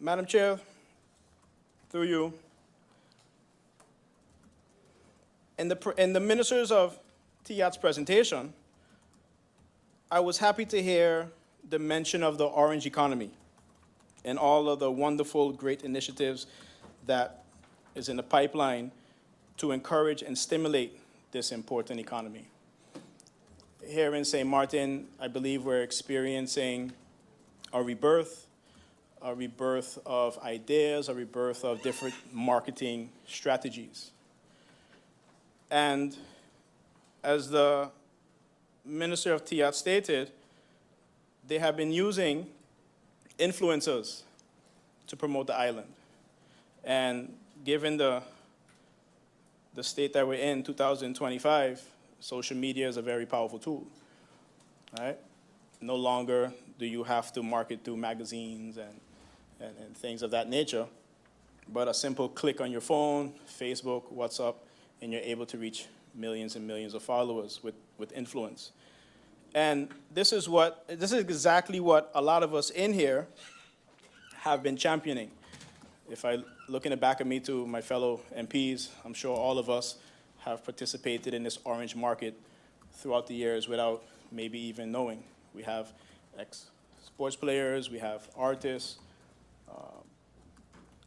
Madam Chair, through you, in the Ministers of TIAT's presentation, I was happy to hear the mention of the orange economy and all of the wonderful, great initiatives that is in the pipeline to encourage and stimulate this important economy. Here in St. Martin, I believe we're experiencing a rebirth of ideas, a rebirth of different marketing strategies. And as the Minister of TIAT stated, they have been using influencers to promote the island. And given the state that we're in, 2025, social media is a very powerful tool, right? No longer do you have to market through magazines and things of that nature, but a simple click on your phone, Facebook, WhatsApp, and you're able to reach millions and millions of followers with influence. And this is exactly what a lot of us in here have been championing. If I look in the back of me to my fellow MPs, I'm sure all of us have participated in this orange market throughout the years without maybe even knowing. We have ex-sports players, we have artists,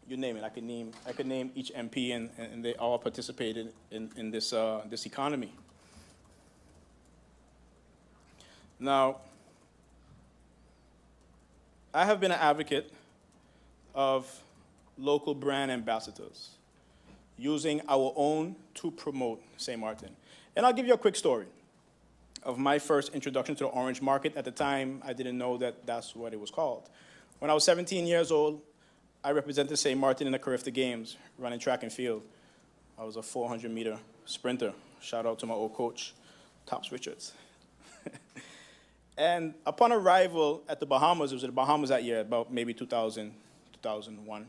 you name it. I could name each MP, and they all participated in this economy. Now, I have been an advocate of local brand ambassadors, using our own to promote St. Martin. And I'll give you a quick story of my first introduction to the orange market. At the time, I didn't know that that's what it was called. When I was 17 years old, I represented St. Martin in the Carifta Games, running track and field. I was a 400-meter sprinter. Shout out to my old coach, Tops Richards. And upon arrival at the Bahamas, it was in the Bahamas that year, about maybe 2000, 2001.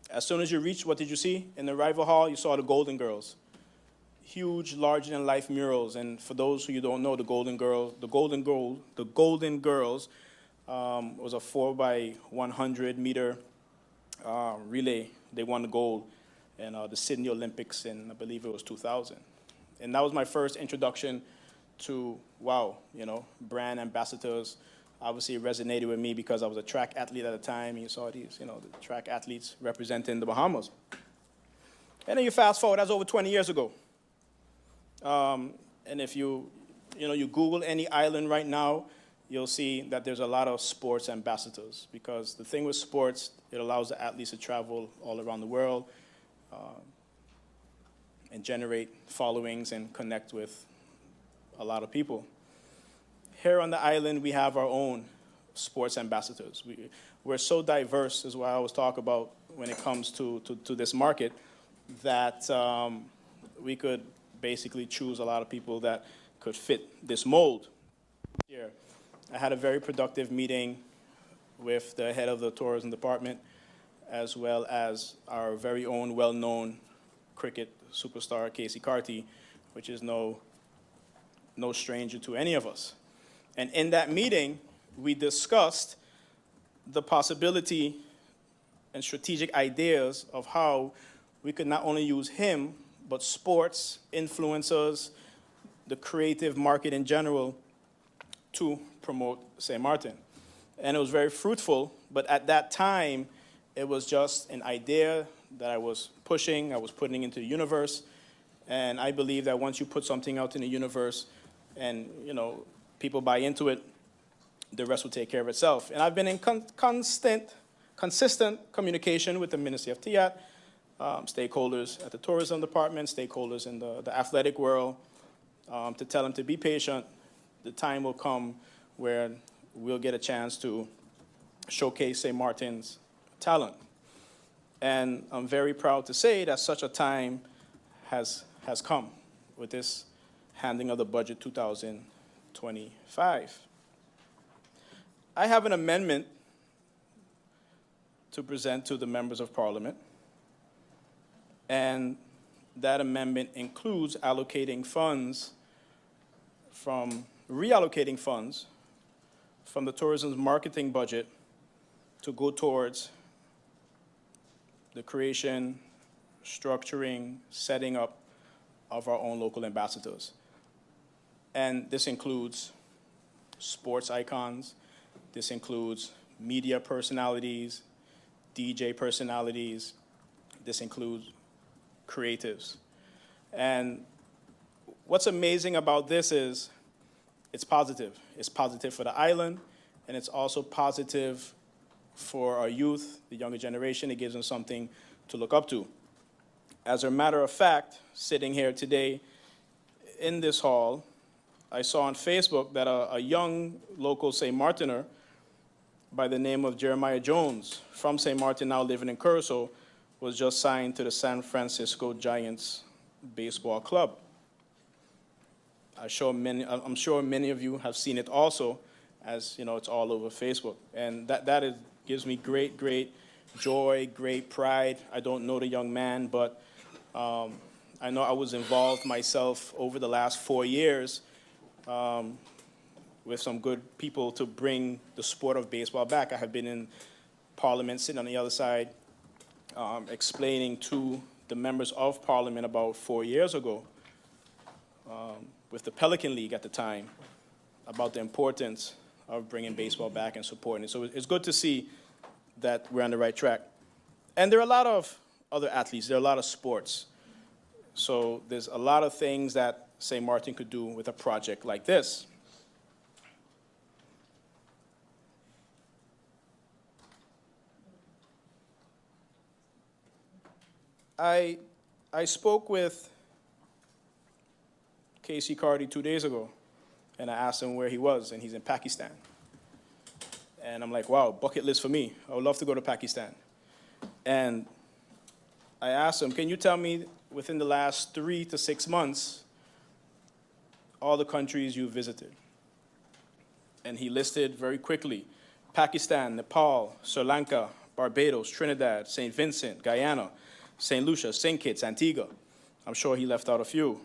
As soon as you reached, what did you see? In the arrival hall, you saw the Golden Girls. Huge, larger-than-life murals. And for those who you don't know, the Golden Girls was a 4x100-meter relay. They won the gold in the Sydney Olympics in, I believe it was 2000. And that was my first introduction to, wow, brand ambassadors. Obviously, it resonated with me because I was a track athlete at the time. You saw these, the track athletes representing the Bahamas. And then you fast forward, that's over 20 years ago. And if you Google any island right now, you'll see that there's a lot of sports ambassadors, because the thing with sports, it allows the athletes to travel all around the world and generate followings and connect with a lot of people. Here on the island, we have our own sports ambassadors. We're so diverse, is what I always talk about when it comes to this market, that we could basically choose a lot of people that could fit this mold. Here, I had a very productive meeting with the head of the tourism department, as well as our very own well-known cricket superstar, Casey Carty, which is no stranger to any of us. And in that meeting, we discussed the possibility and strategic ideas of how we could not only use him, but sports, influencers, the creative market in general, to promote St. Martin. And it was very fruitful, but at that time, it was just an idea that I was pushing, I was putting into the universe. And I believe that once you put something out in the universe and, people buy into it, the rest will take care of itself. And I've been in consistent communication with the Ministry of TIAT, stakeholders at the tourism department, stakeholders in the athletic world, to tell them to be patient. The time will come where we'll get a chance to showcase St. Martin's talent. And I'm very proud to say that such a time has come with this handing of the budget 2025. I have an amendment to present to the members of Parliament, and that amendment includes reallocating funds from the tourism's marketing budget to go towards the creation, structuring, setting up of our own local ambassadors. And this includes sports icons, this includes media personalities, DJ personalities, this includes creatives. And what's amazing about this is it's positive. It's positive for the island, and it's also positive for our youth, the younger generation. It gives them something to look up to. As a matter of fact, sitting here today in this hall, I saw on Facebook that a young local St. Martiner by the name of Jeremiah Jones from St. Martin, now living in Curacao, was just signed to the San Francisco Giants baseball club. I'm sure many of you have seen it also, as you know, it's all over Facebook. And that gives me great, great joy, great pride. I don't know the young man, but I know I was involved myself over the last 4 years with some good people to bring the sport of baseball back. I have been in Parliament, sitting on the other side, explaining to the members of Parliament about 4 years ago with the Pelican League at the time about the importance of bringing baseball back and supporting it. So it's good to see that we're on the right track. And there are a lot of other athletes. There are a lot of sports. So there's a lot of things that St. Martin could do with a project like this. I spoke with Casey Carty 2 days ago, and I asked him where he was, and he's in Pakistan. And I'm like, wow, bucket list for me. I would love to go to Pakistan. And I asked him, can you tell me within the last 3 to 6 months all the countries you visited? And he listed very quickly Pakistan, Nepal, Sri Lanka, Barbados, Trinidad, St. Vincent, Guyana, St. Lucia, St. Kitts, Antigua. I'm sure he left out a few.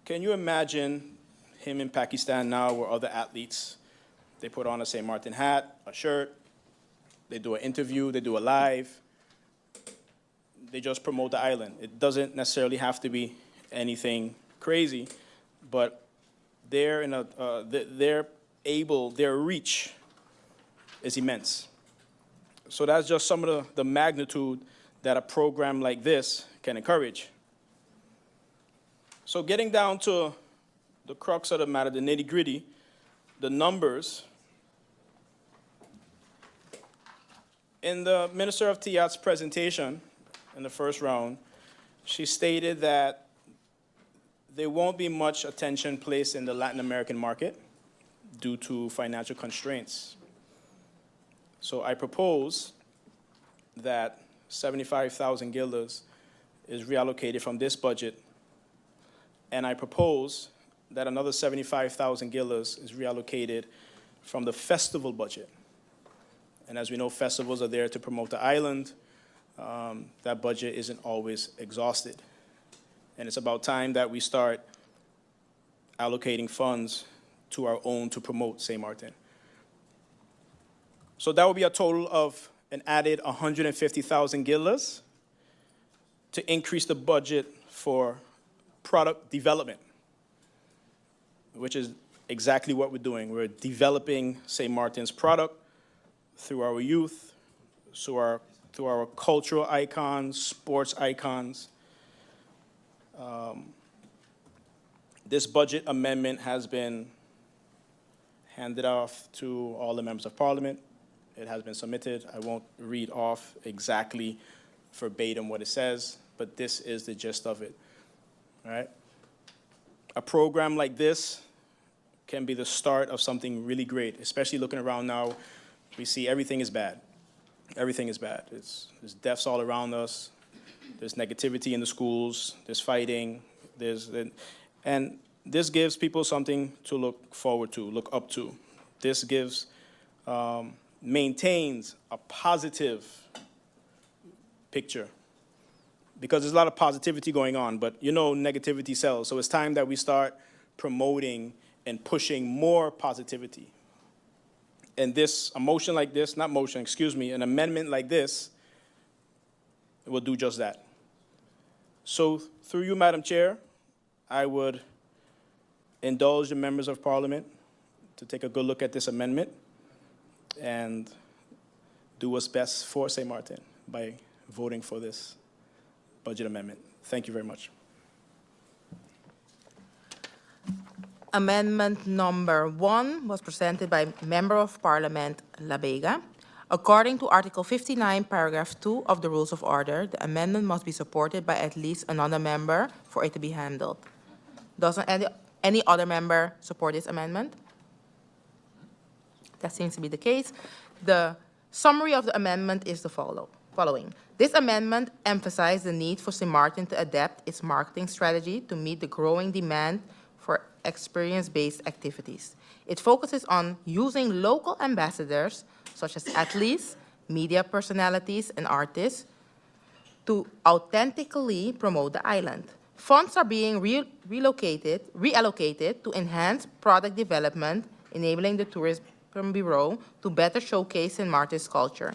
Can you imagine him in Pakistan now where other athletes, they put on a St. Martin hat, a shirt, they do an interview, they do a live, they just promote the island. It doesn't necessarily have to be anything crazy, but their reach is immense. So that's just some of the magnitude that a program like this can encourage. So getting down to the crux of the matter, the nitty-gritty, the numbers. In the Minister of Tiat's presentation in the first round, she stated that there won't be much attention placed in the Latin American market due to financial constraints. So I propose that 75,000 guilders is reallocated from this budget, and I propose that another 75,000 guilders is reallocated from the festival budget. And as we know, festivals are there to promote the island. That budget isn't always exhausted. And it's about time that we start allocating funds to our own to promote St. Martin. So that would be a total of an added 150,000 guilders to increase the budget for product development, which is exactly what we're doing. We're developing St. Martin's product through our youth, through our cultural icons, sports icons. This budget amendment has been handed off to all the members of Parliament. It has been submitted. I won't read off exactly verbatim what it says, but this is the gist of it. All right? A program like this can be the start of something really great, especially looking around now. We see everything is bad. Everything is bad. There's deaths all around us. There's negativity in the schools. There's fighting. And this gives people something to look forward to, look up to. This gives, maintains a positive picture, because there's a lot of positivity going on, but you know negativity sells. So it's time that we start promoting and pushing more positivity. And this, a motion like this, not motion, excuse me, an amendment like this will do just that. So through you, Madam Chair, I would indulge the members of Parliament to take a good look at this amendment and do what's best for St. Martin by voting for this budget amendment. Thank you very much. Amendment number 1 was presented by Member of Parliament Labega. According to Article 59, paragraph 2 of the Rules of Order, the amendment must be supported by at least another member for it to be handled. Does any other member support this amendment? That seems to be the case. The summary of the amendment is the following. This amendment emphasizes the need for St. Martin to adapt its marketing strategy to meet the growing demand for experience-based activities. It focuses on using local ambassadors, such as athletes, media personalities, and artists, to authentically promote the island. Funds are being reallocated to enhance product development, enabling the Tourism Bureau to better showcase St. Martin's culture.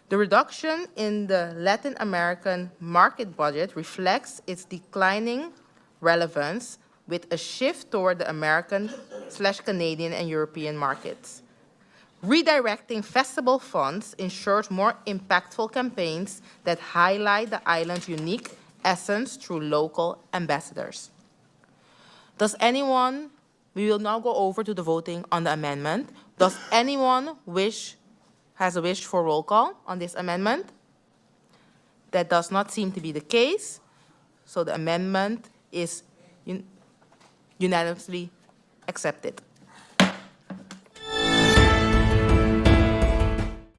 The reduction in the Latin American market budget reflects its declining relevance with a shift toward the American/Canadian and European markets. Redirecting festival funds ensures more impactful campaigns that highlight the island's unique essence through local ambassadors. We will now go over to the voting on the amendment. Does anyone has a wish for roll call on this amendment? That does not seem to be the case, so the amendment is unanimously accepted.